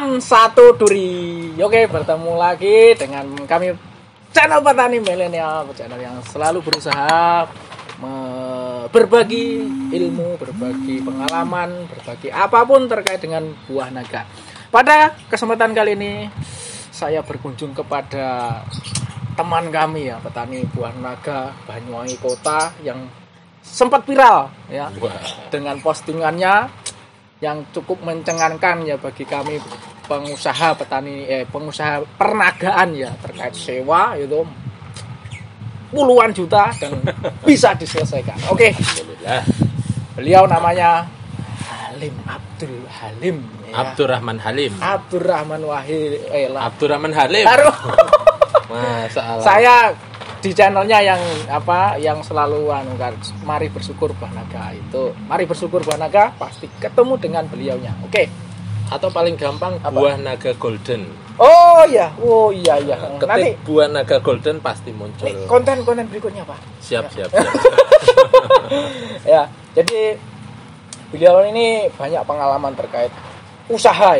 Salam satu duri. Oke, bertemu lagi dengan kami channel Petani Milenial, channel yang selalu berusaha berbagi ilmu, berbagi pengalaman, berbagi apapun terkait dengan buah naga. Pada kesempatan kali ini saya berkunjung kepada teman kami ya, petani buah naga Banyuwangi Kota yang sempat viral ya dengan postingannya yang cukup mencengangkan ya bagi kami pengusaha petani pengusaha pernagaan ya, terkait sewa itu puluhan juta dan bisa diselesaikan. Oke. Beliau namanya Halim Abdul Halim ya. Abdurrahman Halim. Abdurrahman Wahid Abdurrahman Halim. Masalah. Saya di channelnya yang selalu Mari Bersyukur Buah Naga itu. Mari Bersyukur Buah Naga pasti ketemu dengan beliaunya. Oke. Atau paling gampang Buah Naga Golden. Oh iya. Ketik Nanti Buah Naga Golden pasti muncul. Konten berikutnya, Pak. Siap. Ya, jadi beliau ini banyak pengalaman terkait usaha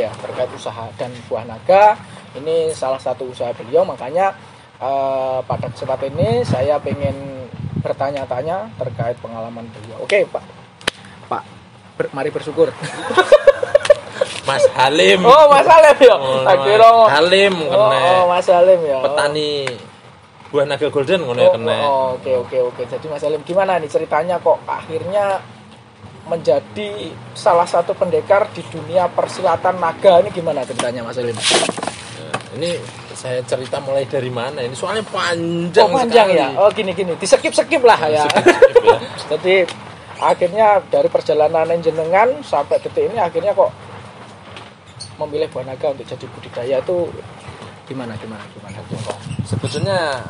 dan buah naga. Ini salah satu usaha beliau, makanya pada kesempatan ini saya pengen bertanya-tanya terkait pengalaman beliau. Oke, Pak. Mari bersyukur. Mas Halim. Oh, Mas Halim ya. Halim kena. Oh, Mas Halim ya. Petani Buah Naga Golden ngono kena. Oke. Jadi Mas Halim gimana nih ceritanya kok akhirnya menjadi salah satu pendekar di dunia persilatan naga, ini gimana ceritanya Mas Halim? Ini saya cerita mulai dari mana? Ini soalnya panjang sekali. Ya. Oh gini, di-skip lah ya. Ya. Jadi akhirnya dari perjalanan jenengan sampai detik ini akhirnya kok memilih buah naga untuk jadi budidaya itu gimana? Sebetulnya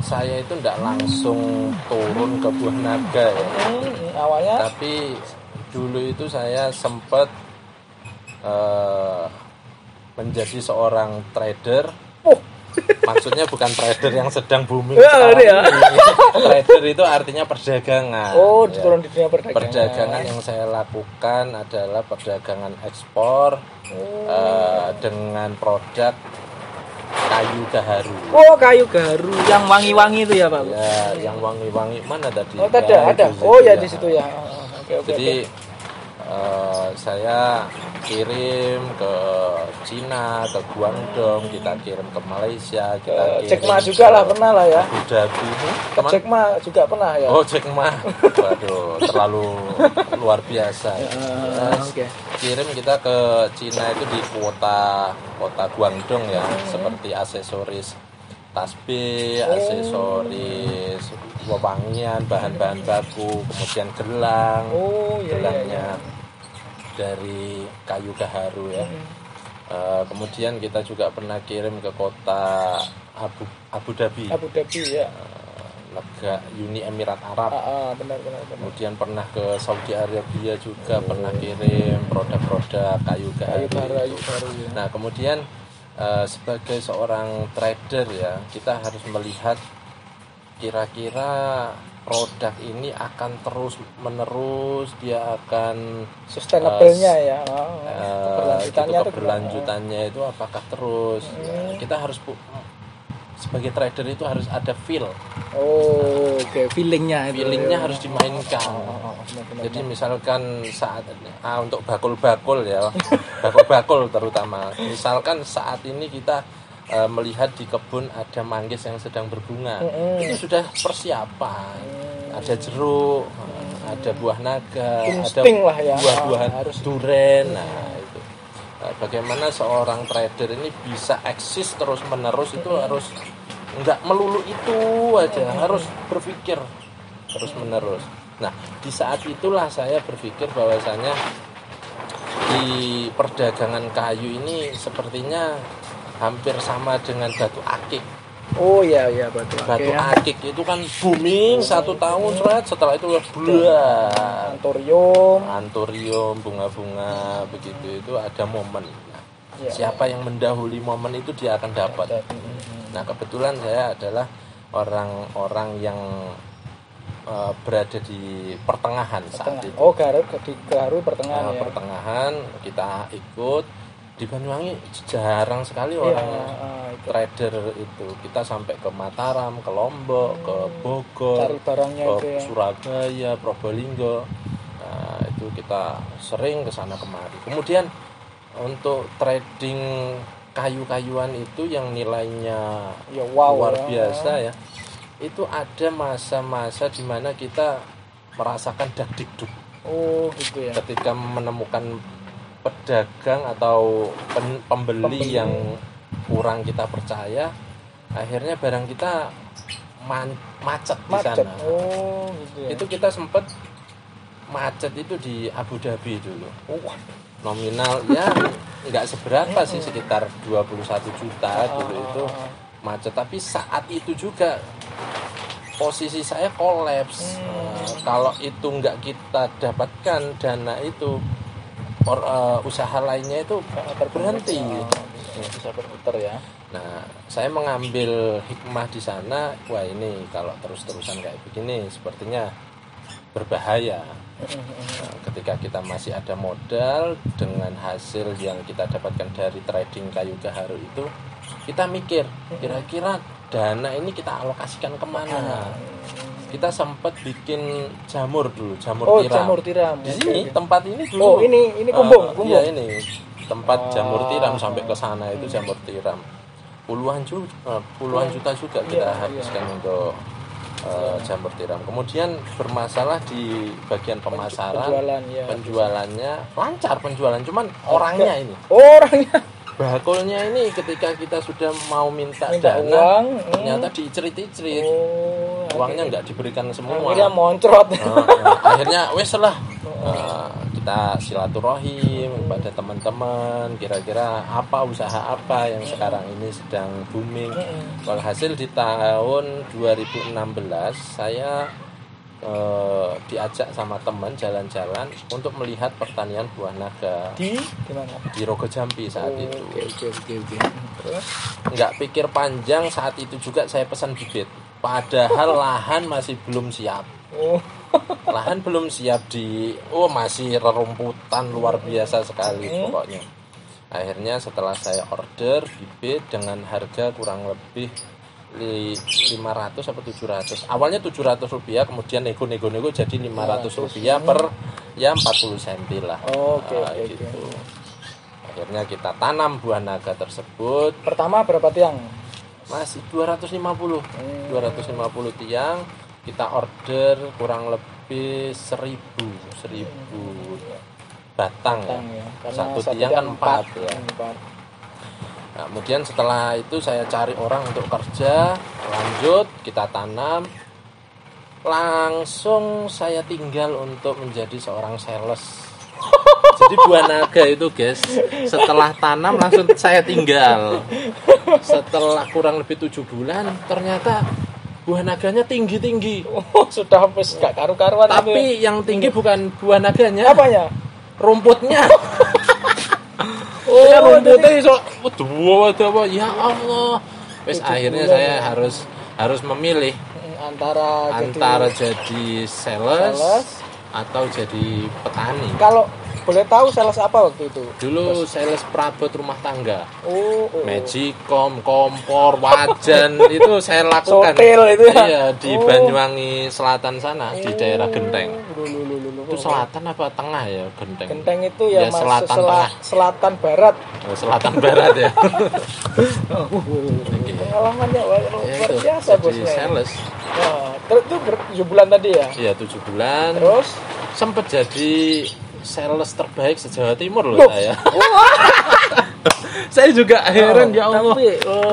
saya itu tidak langsung turun ke buah naga ya. Awalnya. Tapi dulu itu saya sempat menjadi seorang trader. Maksudnya bukan trader yang sedang booming sekarang ya. ini. Trader itu artinya perdagangan. Oh, turun di dunia perdagangan. Perdagangan yang saya lakukan adalah perdagangan ekspor dengan produk kayu gaharu. Oh, kayu gaharu yang wangi-wangi itu ya, Pak? Ya, yang wangi-wangi mana tadi? Oh, ada. Oh, ya di situ ya. Oke. Jadi saya kirim ke Cina, ke Guangdong, kita kirim ke Malaysia, kita kirim Jack Ma juga lah pernah lah ya. Abu Dhabi. Jack Ma juga pernah ya. Oh, Jack Ma. Waduh, terlalu luar biasa. Oke. Kirim kita ke Cina itu di kota Guangdong ya, seperti aksesoris tasbih, aksesoris wewangian, bahan-bahan baku, kemudian gelang. Gelangnya dari kayu gaharu ya. Kemudian kita juga pernah kirim ke kota Abu Dhabi. Abu Dhabi ya. Uni Emirat Arab. Benar. Kemudian pernah ke Saudi Arabia juga, pernah kirim produk-produk kayu gaharu. Ya. Nah, kemudian sebagai seorang trader ya, kita harus melihat kira-kira produk ini akan terus menerus, dia akan sustainable-nya ya. Keberlanjutannya itu apakah terus. Kita harus sebagai trader itu harus ada feel. Oke. Feelingnya harus dimainkan. Benar. Jadi misalkan saat untuk bakul-bakul ya, bakul-bakul terutama. Misalkan saat ini kita melihat di kebun ada manggis yang sedang berbunga, itu sudah persiapan. Ada jeruk, ada buah naga, insting ada lah ya. buah-buahan duren. Nah, itu bagaimana seorang trader ini bisa eksis terus menerus, itu harus nggak melulu itu aja, harus berpikir terus menerus. Nah, di saat itulah saya berpikir bahwasanya di perdagangan kayu ini sepertinya hampir sama dengan batu akik. Oh iya batu akik itu kan booming 1 tahun, setelah itu bulan anturium, bunga-bunga begitu, itu ada momen. Siapa yang mendahului momen itu dia akan dapat. Nah, kebetulan saya adalah orang-orang yang berada di pertengahan saat itu. Di Gaharu pertengahan ya. Pertengahan kita ikut Di Banyuwangi jarang sekali orang trader itu. Kita sampai ke Mataram, ke Lombok, ke Bogor, cari barangnya ke itu ya. Surabaya, Probolinggo. Nah, itu kita sering ke sana kemari. Kemudian untuk trading kayu-kayuan itu yang nilainya Ya, wow, luar ya. biasa ya. Itu ada masa-masa di mana kita merasakan dakdikduk. Oh gitu ya. Ketika menemukan pedagang atau pembeli yang kurang kita percaya, akhirnya barang kita macet di sana. Oh gitu ya. Itu kita sempat macet itu di Abu Dhabi dulu. Nominal ya nggak seberapa sih, sekitar 21 juta gitu itu macet. Tapi saat itu juga posisi saya kolaps. Kalau itu nggak kita dapatkan dana itu, usaha lainnya itu berhenti. Bisa berputar ya. Nah, saya mengambil hikmah di sana. Wah, ini kalau terus-terusan kayak begini sepertinya berbahaya. Nah, ketika kita masih ada modal dengan hasil yang kita dapatkan dari trading kayu gaharu itu, kita mikir kira-kira dana ini kita alokasikan kemana. Kita sempat bikin jamur dulu, jamur tiram. Jamur tiram. Di sini tempat ini dulu. Ini kumbung. Iya, ini tempat jamur tiram. Sampai ke sana itu jamur tiram. Puluhan juta juga kita habiskan untuk jamur tiram. Kemudian bermasalah di bagian pemasaran, penjualannya lancar, cuman orangnya ini. Orangnya. Bakulnya ini ketika kita sudah mau minta dana, uang, ternyata dicerit-cerit. Uangnya nggak diberikan semua. Akhirnya moncrot. Akhirnya wes lah, kita silaturahim kepada teman-teman, kira-kira apa usaha apa yang sekarang ini sedang booming. Walhasil di tahun 2016 saya diajak sama teman jalan-jalan untuk melihat pertanian buah naga di mana? Di Rogo Jampi saat itu. Oke. Terus nggak pikir panjang, saat itu juga saya pesan bibit. Padahal lahan masih belum siap. Lahan belum siap masih rerumputan luar biasa sekali pokoknya. Akhirnya setelah saya order bibit dengan harga kurang lebih 500 atau 700. Awalnya 700 rupiah, kemudian nego jadi 500 rupiah per 40 cm lah. Gitu. Akhirnya kita tanam buah naga tersebut. Pertama berapa tiang? Masih 250 tiang. Kita order kurang lebih 1000 batang ya. Satu tiang kan 4 ya. Nah, kemudian setelah itu saya cari orang untuk kerja, lanjut kita tanam. Langsung saya tinggal untuk menjadi seorang sales. Jadi buah naga itu guys, setelah tanam langsung saya tinggal. Setelah kurang lebih 7 bulan, ternyata buah naganya tinggi-tinggi. Sudah habis gak karu-karuan. Tapi yang tinggi bukan buah naganya. Apanya? Rumputnya. Rumputnya iso apa ya Allah. Wes akhirnya saya harus memilih antara jadi sales atau jadi petani. Kalau boleh tahu sales apa waktu itu? Dulu sales perabot rumah tangga. Magicom, kompor, wajan itu saya lakukan. Sotil itu ya. Iya, di Banyuwangi Selatan sana, di daerah Genteng. Itu selatan apa tengah ya Genteng? Genteng itu ya, selatan selatan barat. Selatan barat ya. Pengalamannya luar biasa bosnya. Sales. Terus itu 7 bulan tadi ya? Iya, 7 bulan. Terus sempat jadi sales terbaik se-Jawa Timur loh saya. Saya juga heran ya Allah,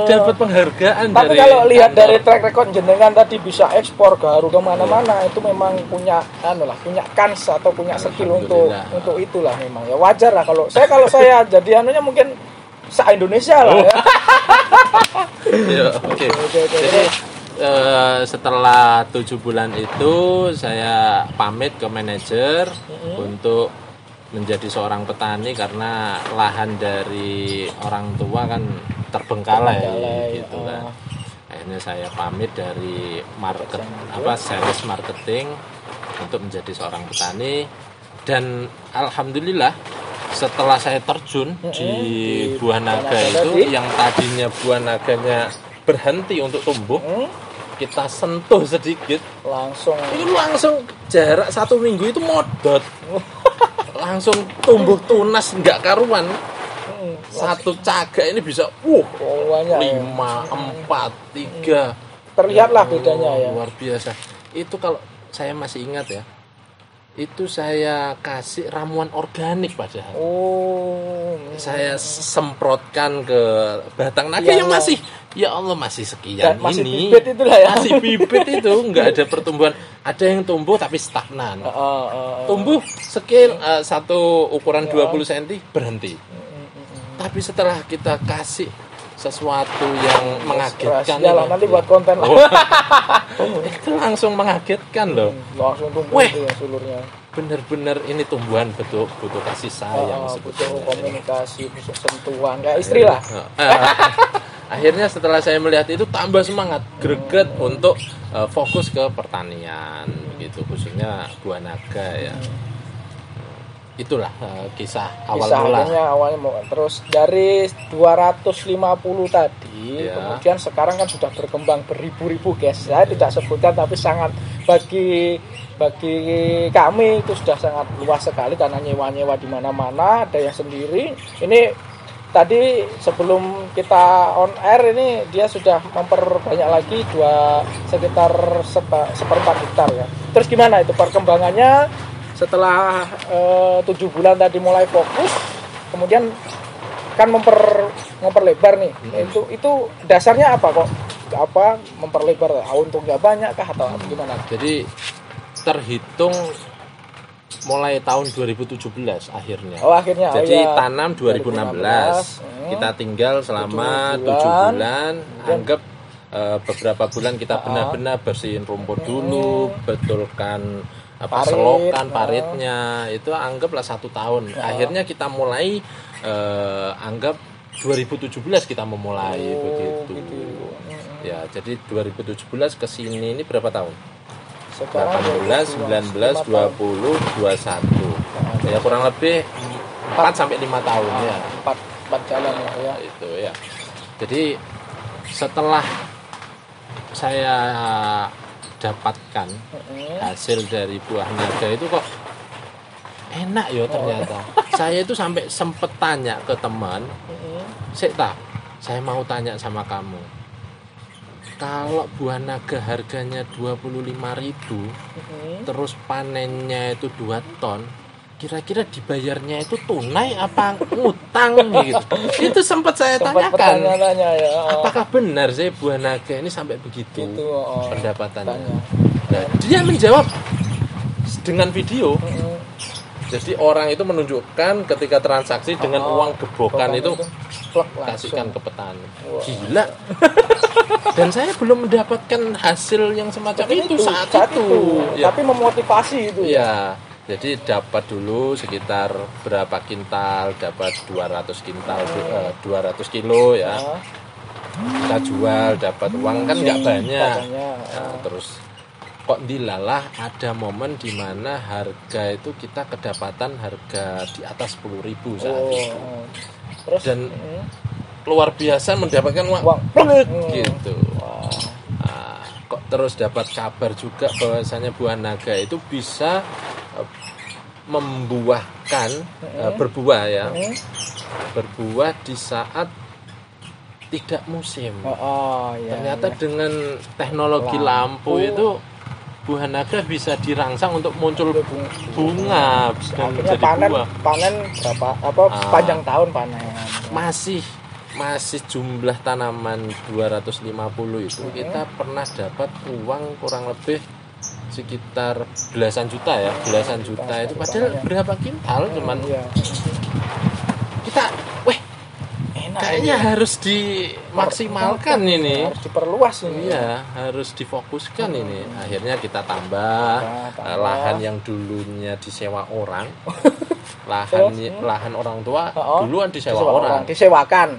dapat penghargaan. Tapi kalau lihat dari track record jenengan tadi bisa ekspor gaharu kemana-mana, itu memang punya punya kans atau punya skill untuk itulah memang ya, wajar lah kalau saya jadi mungkin se-Indonesia lah ya. Oke. Jadi setelah 7 bulan itu saya pamit ke manajer untuk menjadi seorang petani karena lahan dari orang tua kan terbengkalai gitu kan. Akhirnya saya pamit dari sales marketing untuk menjadi seorang petani, dan alhamdulillah setelah saya terjun di buah naga itu, yang tadinya buah naganya berhenti untuk tumbuh, kita sentuh sedikit, langsung jarak 1 minggu itu modot, langsung tumbuh tunas nggak karuan. Satu cagak ini bisa banyak 5, 4, 3. Terlihatlah bedanya ya. Luar biasa. Itu kalau saya masih ingat ya, itu saya kasih ramuan organik padahal. Saya semprotkan ke batang naga yang masih, ya Allah, masih sekian masih ini. Bibit itulah ya. Masih bibit itu, nggak ada pertumbuhan. Ada yang tumbuh tapi stagnan. Tumbuh skill satu ukuran 20 cm berhenti. Tapi setelah kita kasih sesuatu yang mengagetkan, nanti buat konten lah. Itu langsung mengagetkan loh. Langsung tumbuh itu ya sulurnya. Bener-bener ini tumbuhan butuh kasih sayang, butuh komunikasi, butuh sentuhan kayak istri lah. Akhirnya setelah saya melihat itu tambah semangat, greget untuk fokus ke pertanian gitu, khususnya buah naga ya. Itulah kisah awal mula. Awalnya terus dari 250 tadi, kemudian sekarang kan sudah berkembang beribu-ribu guys. Saya tidak sebutkan tapi sangat bagi kami itu sudah sangat luas sekali karena nyewa-nyewa di mana-mana, ada yang sendiri. Ini tadi sebelum kita on air ini dia sudah memperbanyak lagi sekitar 1/4 hektar ya. Terus gimana itu perkembangannya? Setelah 7 bulan tadi mulai fokus, kemudian kan memperlebar nih. Itu dasarnya apa kok? Memperlebar? Untungnya banyak kah atau gimana? Jadi terhitung mulai tahun 2017 akhirnya. Jadi tanam 2016. Kita tinggal selama 7 bulan. Anggap beberapa bulan kita benar-benar bersihin rumput dulu, betulkan selokan paritnya, itu anggaplah 1 tahun. Akhirnya kita mulai anggap 2017 kita memulai begitu. Ya, jadi 2017 ke sini ini berapa tahun? Sekarang 18, 19, 20, 21. Ya kurang lebih 4 sampai 5 tahun ya. 4 jalan ya. Itu ya. Jadi setelah saya dapatkan hasil dari buah naga itu kok enak ya ternyata. Saya itu sampai sempet tanya ke teman, saya mau tanya sama kamu, kalau buah naga harganya 25.000, terus panennya itu 2 ton, kira-kira dibayarnya itu tunai apa ngutang gitu. Itu sempat saya tanyakan. Apakah benar sih buah naga ini sampai begitu pendapatannya? Nah, dia menjawab dengan video. Jadi orang itu menunjukkan ketika transaksi dengan uang gebokan itu kasihkan ke petani. Gila. Dan saya belum mendapatkan hasil yang semacam itu saat itu. Ya. Tapi memotivasi itu. Ya. Jadi dapat dulu sekitar berapa kintal, dapat 200 kintal, 200 kilo ya. Kita jual, dapat uang kan nggak banyak. Nah, terus kok dilalah ada momen di mana harga itu kita kedapatan harga di atas 10.000 saat itu. Terus, dan luar biasa mendapatkan uang gitu. Nah, kok terus dapat kabar juga bahwasanya buah naga itu bisa membuahkan berbuah ya, berbuah di saat tidak musim. Ternyata dengan teknologi lampu itu buah naga bisa dirangsang untuk muncul bunga dan menjadi buah. Panen berapa? Panjang tahun panen. Masih jumlah tanaman 250 itu kita pernah dapat uang kurang lebih sekitar belasan juta itu padahal berapa kintal cuman kita kayaknya harus dimaksimalkan ini, harus diperluas ini. Iya, harus difokuskan ini. Akhirnya kita tambah lahan yang dulunya disewa orang. lahan orang tua duluan disewakan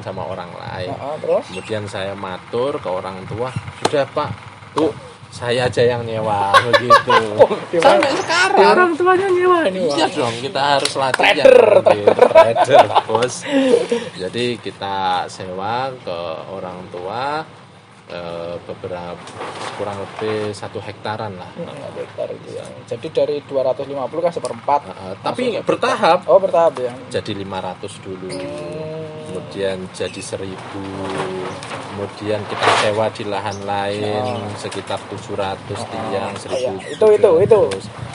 sama orang lain. Terus kemudian saya matur ke orang tua, sudah Pak, Bu, saya aja yang nyewa begitu. Sampai sekarang orang tuanya nyewa ini. Iya dong, kita harus latihan. Trader, bos. Jadi kita sewa ke orang tua beberapa kurang lebih 1 hektaran lah. 1 hektar itu ya. Jadi dari 250 kan seperempat. Tapi bertahap. Oh, bertahap ya. Jadi 500 dulu. Kemudian jadi 1000. Kemudian kita sewa di lahan lain sekitar 700 tiang, 1000. Itu.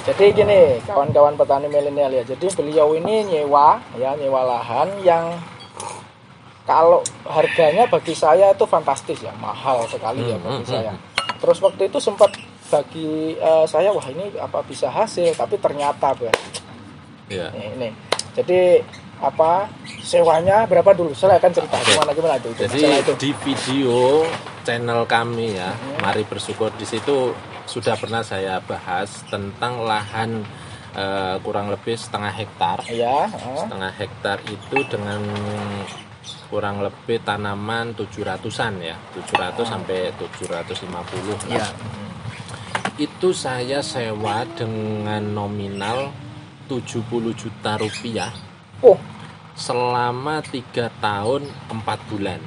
Jadi gini, kawan-kawan petani milenial ya. Jadi beliau ini nyewa lahan yang kalau harganya bagi saya itu fantastis ya, mahal sekali ya bagi saya. Terus waktu itu sempat bagi saya, wah ini apa bisa hasil, tapi ternyata ya. Ini. Jadi sewanya berapa dulu? Saya akan cerita gimana itu. Jadi di video channel kami ya, Mari Bersyukur, di situ sudah pernah saya bahas tentang lahan kurang lebih setengah hektar. Ya. Setengah hektar itu dengan kurang lebih tanaman 700-an ya, 700 sampai 750 lah. Ya. Itu saya sewa dengan nominal 70 juta rupiah. Oh, selama 3 tahun 4 bulan.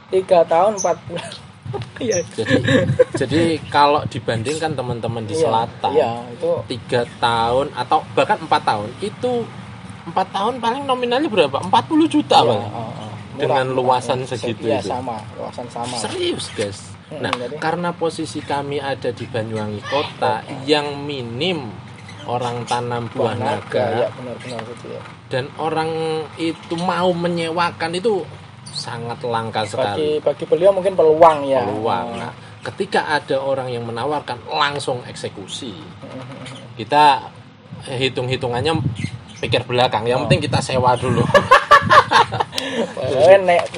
3 tahun 4 bulan. Iya. Jadi kalau dibandingkan teman-teman di selatan, itu 3 tahun atau bahkan 4 tahun, itu 4 tahun paling nominalnya berapa? 40 juta Bang. Dengan luasan segitu itu. Luasan sama. Serius, guys. Nah, karena posisi kami ada di Banyuwangi Kota yang minim orang tanam buah naga. Ya, benar gitu ya. Dan orang itu mau menyewakan itu sangat langka sekali. Bagi beliau mungkin peluang ya. Nah, ketika ada orang yang menawarkan langsung eksekusi. Kita hitung-hitungannya pikir belakang. Yang penting kita sewa dulu.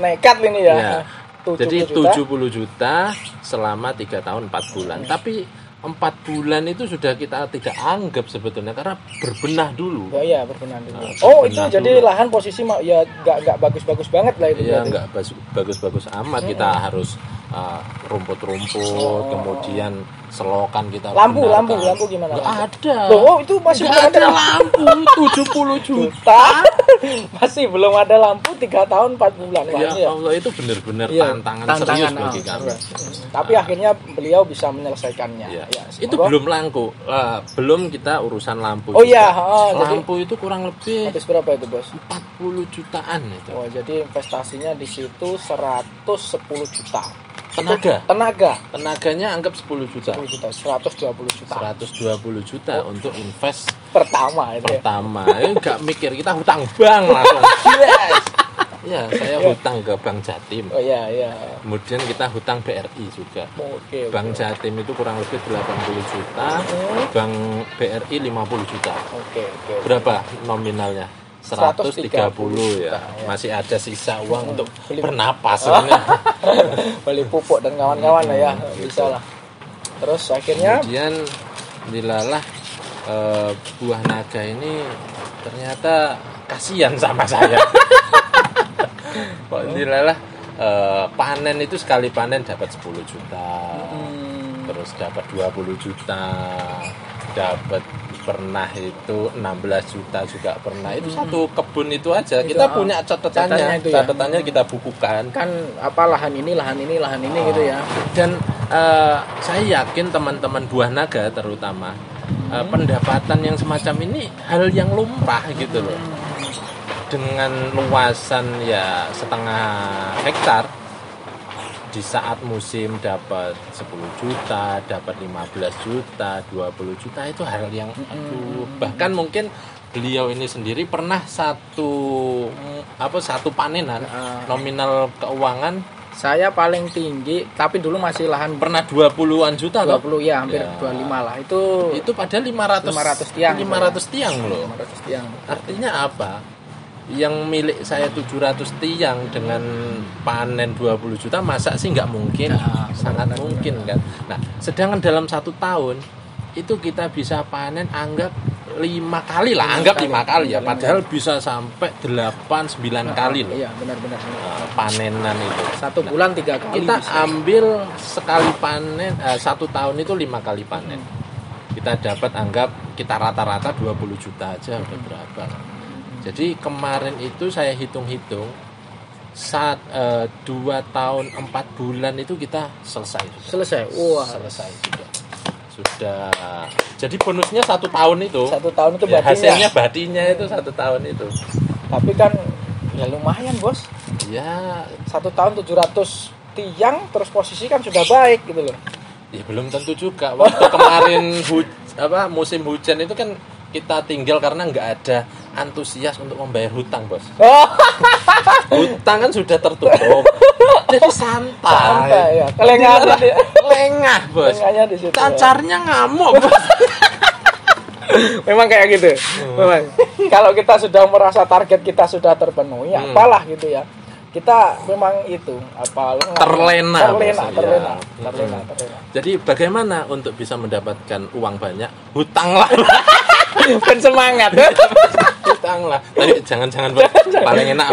Nekat ini ya. 70 Jadi 70 juta selama 3 tahun 4 bulan. Tapi 4 bulan itu sudah kita tidak anggap sebetulnya karena berbenah dulu. Oh iya, berbenah dulu. Itu jadi lahan posisi ya enggak bagus-bagus banget lah itu. Iya, enggak bagus-bagus amat. Kita harus rumput-rumput, kemudian selokan kita. Lampu gimana? Nggak ada. Itu masih belum ada lampu. 70 juta. Masih belum ada lampu 3 tahun 4 bulan. Ya Allah, itu benar-benar tantangan serius bagi kami. Tapi akhirnya beliau bisa menyelesaikannya. Ya, itu belum laku. Belum kita urusan lampu. Oh iya, lampu itu kurang lebih habis berapa itu, Bos? 40 jutaan itu. Oh, jadi investasinya di situ 110 juta. Tenaganya anggap 10 juta. 120 juta. 120 juta untuk invest pertama. Enggak mikir, kita hutang bank langsung. Yes. Ya, saya hutang ke Bank Jatim. Oh iya. Kemudian kita hutang BRI juga. Oke. Bank Jatim itu kurang lebih 80 juta, Bank BRI 50 juta. Oke. Berapa nominalnya? 130 ya. Masih ada sisa uang untuk bernapas sebenarnya. Beli pupuk dan kawan-kawan lah ya, bisa lah. Terus akhirnya kemudian dilalah buah naga ini ternyata kasihan sama saya. Kok dilalah panen itu sekali panen dapat 10 juta. Terus dapat 20 juta. Dapat pernah itu 16 juta juga pernah. Itu satu kebun itu aja. Kita punya catatannya kita bukukan. Kan lahan ini gitu ya. Dan saya yakin teman-teman buah naga terutama pendapatan yang semacam ini hal yang lumrah gitu loh. Dengan luasan ya setengah hektar, di saat musim dapat 10 juta, dapat 15 juta, 20 juta, itu hal yang bahkan mungkin beliau ini sendiri pernah satu panenan nominal keuangan saya paling tinggi, tapi dulu masih lahan pernah 20-an juta 20 ya, hampir 25 lah. Itu padahal 500 tiang loh. 500 tiang. Artinya apa? Yang milik saya 700 tiang dengan panen 20 juta masa sih nggak mungkin? Sangat mungkin kan. Nah, sedangkan dalam 1 tahun itu kita bisa panen anggap 5 kali lah, anggap 5 kali ya, padahal bisa sampai 8-9 kali loh. Iya, benar-benar. Panenan itu. 1 bulan 3 kali Kita bisa. ambil sekali panen 1 tahun itu 5 kali panen. Kita dapat anggap kita rata-rata 20 juta aja udah berapa. Jadi kemarin itu saya hitung-hitung saat 2 tahun 4 bulan itu kita selesai. Selesai. Wah, Selesai sudah. Jadi bonusnya 1 tahun itu. 1 tahun itu Ya, batinya. hasilnya batinya itu 1 tahun itu. Tapi kan ya lumayan, Bos. Ya, 1 tahun 700 tiang terus posisi kan sudah baik gitu loh. ya belum tentu juga. Waktu kemarin musim hujan itu kan kita tinggal karena nggak ada antusias untuk membayar hutang, Bos. Hutang kan sudah tertutup. Jadi santai ya. Kelengahan Jadi lengah, Bos. Lengahnya di situ. Pacarnya ngamuk, Bos. Memang kayak gitu. Memang. Kalau kita sudah merasa target kita sudah terpenuhi, apalah gitu ya. Kita memang itu Terlena. terlena. Jadi bagaimana untuk bisa mendapatkan uang banyak? Hutanglah. Kan semangat. Hutanglah. Tapi jangan-jangan, Bos. Paling enak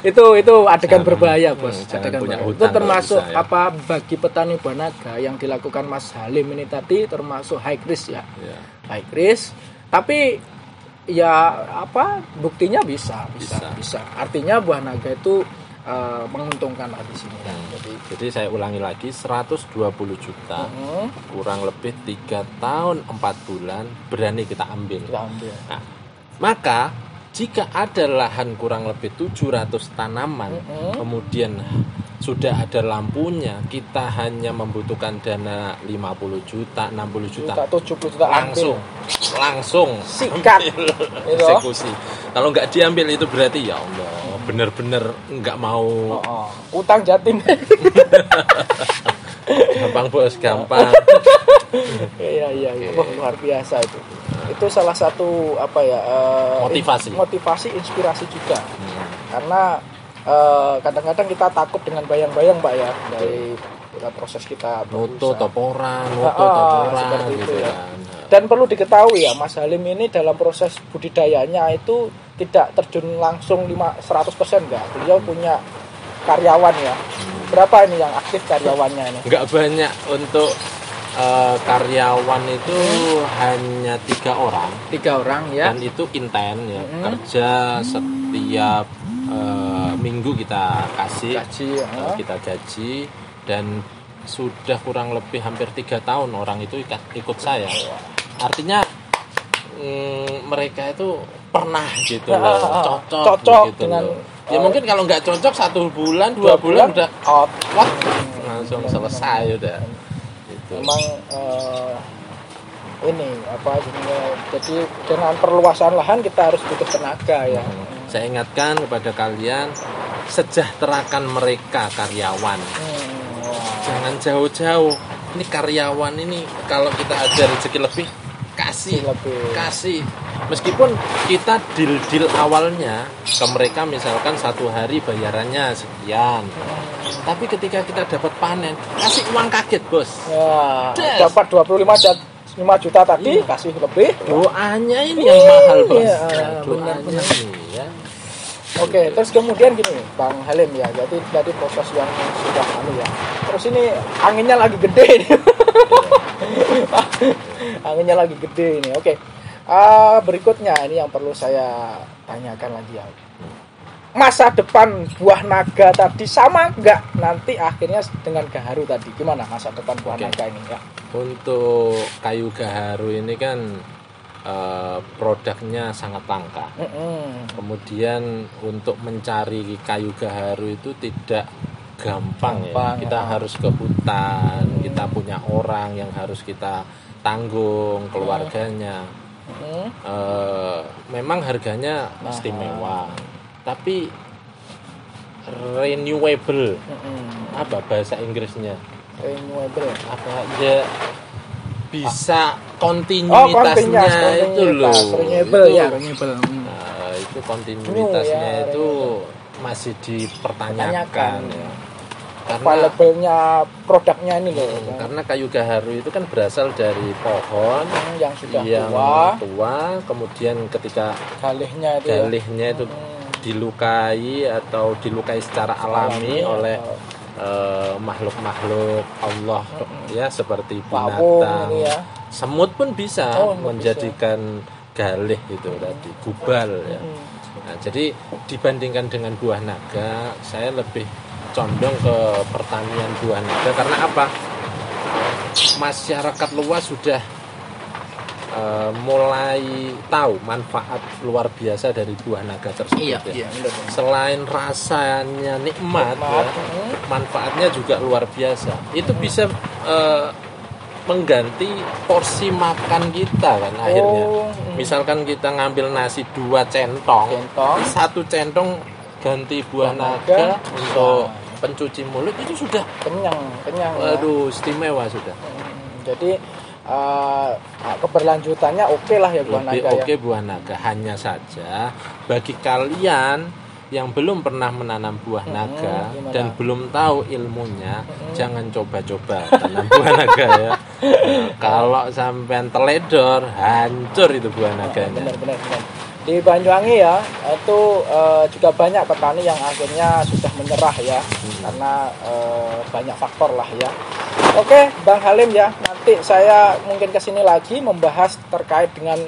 itu adegan berbahaya, Bos. Jangan Adegan punya berbahaya. hutang Itu termasuk kalau bisa, ya. bagi petani buah naga yang dilakukan Mas Halim ini tadi termasuk high risk ya. Ya. High risk, tapi ya buktinya bisa. Artinya buah naga itu menguntungkan lah di sini. Jadi saya ulangi lagi 120 juta kurang lebih 3 tahun 4 bulan berani kita ambil. Nah, maka jika ada lahan kurang lebih 700 tanaman, kemudian sudah ada lampunya, kita hanya membutuhkan dana 50 juta, 60 juta, 70 juta langsung sikat eksekusi. Kalau nggak diambil itu berarti ya Allah, bener-bener nggak mau. Utang jatim. Gampang, Bos, gampang. Iya. Wah, luar biasa itu. Itu salah satu motivasi, inspirasi juga. Karena kadang-kadang kita takut dengan bayang-bayang, Pak ya, dari proses kita Noto toporan seperti gitu itu ya. kan. Dan perlu diketahui ya, Mas Halim ini dalam proses budidayanya itu tidak terjun langsung 100% enggak. Beliau punya karyawan ya. Berapa ini yang aktif karyawannya ini? Enggak banyak untuk karyawan itu hanya 3 orang. 3 orang ya. Dan itu inten ya. Kerja setiap minggu kita kasih kita gaji, dan sudah kurang lebih hampir 3 tahun orang itu ikut saya. Artinya mereka itu pernah gitu loh, cocok gitu dengan loh. Ya mungkin kalau nggak cocok 1 bulan 2 bulan udah out, langsung selesai udah. Gitu. Memang jadi dengan perluasan lahan kita harus butuh tenaga ya. Saya ingatkan kepada kalian, sejahterakan mereka karyawan. Jangan jauh-jauh. Ini karyawan ini kalau kita ada rezeki lebih kasih. Meskipun kita deal awalnya ke mereka misalkan 1 hari bayarannya sekian. Tapi ketika kita dapat panen, kasih uang kaget, Bos. Ya, dapat 5 juta tadi, kasih lebih. Doanya ini yang mahal, Bos. Doanya ini ya. Oke, terus kemudian gini, Bang Halim ya. Jadi tadi proses yang sudah ya. Terus ini anginnya lagi gede ini. Anginnya lagi gede ini. Oke. Berikutnya ini yang perlu saya tanyakan lagi ya. Masa depan buah naga tadi sama nggak nanti akhirnya dengan gaharu tadi? Gimana masa depan buah naga ini ya? Untuk kayu gaharu ini kan produknya sangat langka. Kemudian untuk mencari kayu gaharu itu tidak gampang ya. Kita harus ke hutan, kita punya orang yang harus kita tanggung keluarganya. Memang harganya istimewa, tapi renewable. Apa bahasa Inggrisnya? Renewable. Apa ya? Bisa kontinuitasnya itu loh. Renewable ya, renewable. Nah, itu kontinuitasnya itu masih dipertanyakan ya. available-nya produknya ini loh. Karena kayu gaharu itu kan berasal dari pohon yang sudah yang tua, kemudian ketika galihnya itu dilukai atau dilukai secara alami oleh makhluk-makhluk Allah ya, seperti binatang, semut pun bisa menjadikan galih itu tadi, gubal ya. Nah, jadi dibandingkan dengan buah naga, saya lebih condong ke pertanian buah naga. Karena apa? Masyarakat luas sudah mulai tahu manfaat luar biasa dari buah naga tersebut. Iya, selain rasanya nikmat ya, manfaatnya juga luar biasa. Itu bisa mengganti porsi makan kita kan akhirnya. Misalkan kita ngambil nasi 2 centong, 1 centong ganti buah naga untuk pencuci mulut, itu sudah kenyang. Waduh, istimewa sudah. Jadi keberlanjutannya oke lah ya buah naga. Oke buah naga. Hanya saja bagi kalian yang belum pernah menanam buah naga dan belum tahu ilmunya, jangan coba-coba tanam buah naga ya. Kalau sampean teledor, hancur itu buah naganya. Benar. Di Banyuwangi ya, itu juga banyak petani yang akhirnya sudah menyerah ya, karena banyak faktor lah ya. Oke, Bang Halim ya, nanti saya mungkin kesini lagi membahas terkait dengan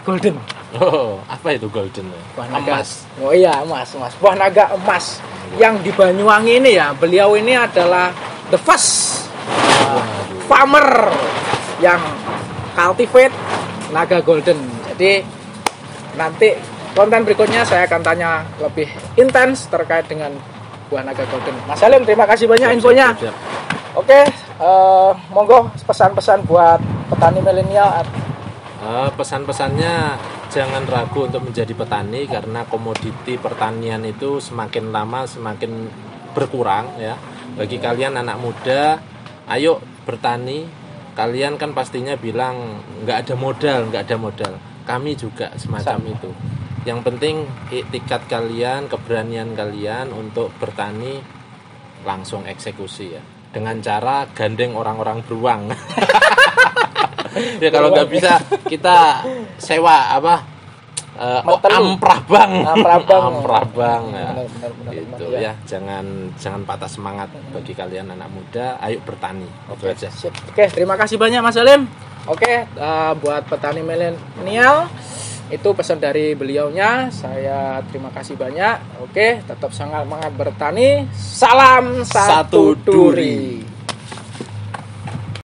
golden. Oh, apa itu golden? Buah naga. Emas. Oh iya, emas. Buah naga emas yang di Banyuwangi ini ya, beliau ini adalah the first farmer yang cultivate naga golden. Jadi nanti konten berikutnya saya akan tanya lebih intens terkait dengan buah naga golden. Mas Halim, terima kasih banyak infonya. Oke, monggo pesan-pesan buat petani milenial. Pesan-pesannya, jangan ragu untuk menjadi petani, karena komoditi pertanian itu semakin lama semakin berkurang ya. Bagi kalian anak muda, ayo bertani. Kalian kan pastinya bilang nggak ada modal. Kami juga semacam itu. Yang penting iktikat kalian, keberanian kalian untuk bertani, langsung eksekusi ya, dengan cara gandeng orang-orang beruang. Ya kalau nggak bisa kita sewa amprabang ya. Benar, Itu ya, jangan patah semangat bagi kalian anak muda, ayo bertani. Itu aja. Oke, terima kasih banyak Mas Halim. Oke, buat petani milenial itu pesan dari beliaunya. Saya terima kasih banyak. Oke, tetap semangat bertani. Salam satu duri.